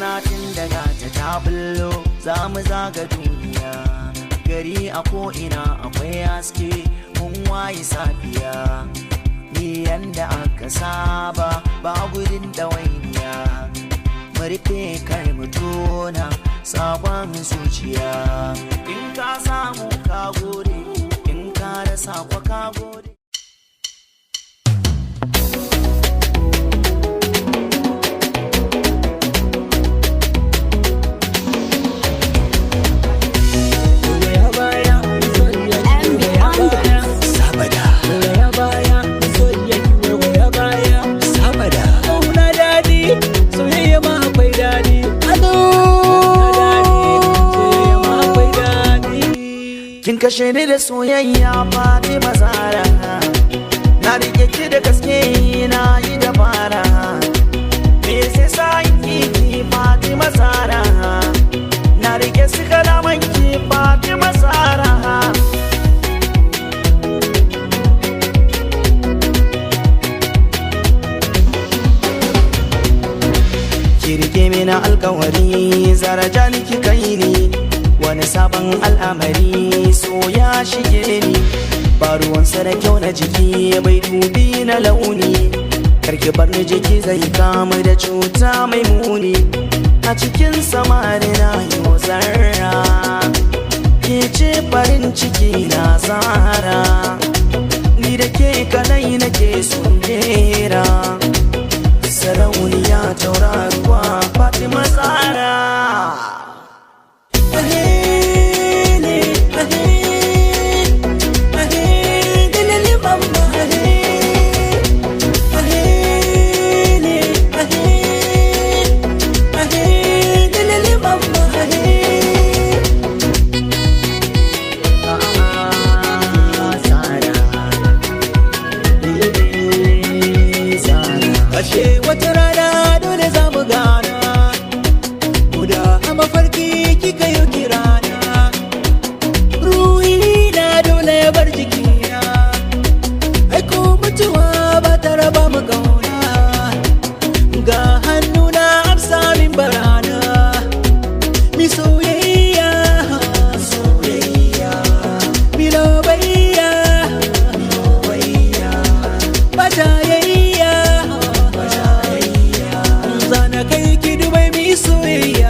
rana tun daga ta bullo za mu zaga duniya gari a ko'ina akwai haske mun waye safiya ni yanda aka saba ba gudun ɗawainiya mu rufe kar mu tona sabon zuciya in ka samu ka gode in ka rasa kwa ka gode. Kin kashe ni da soyayya Fatima Zahra na rike ki da gaske na yi dabara me sai sa ki Fatima Zahra na rike su kalaman ki Fatima Zahra ki rike mina alkawari Zahra jani ki kai ni wani sabon al'amari so ya shige ni ba ruwansa da kyau na jiki bai dubi na launi karki bar ni jiki zai kama da cuta mai muni a cikin samari na yi zarra ke ce farin ciki na Zahra ni da ke kadai nake son jera sarauniya tauraruwa Fatima Zahra. Ashe wata rana dole za mu gana, guda a mafarki kika yi kirana, ruhi na dole ya bar jikina, aiko mutuwa ba ta raba mu kauna, ga hannuna amsa min barana, mi soyayya, soyayya, mi lobayya, lobayya, ba jayayya. Zana kai ki Dubai mi soyayya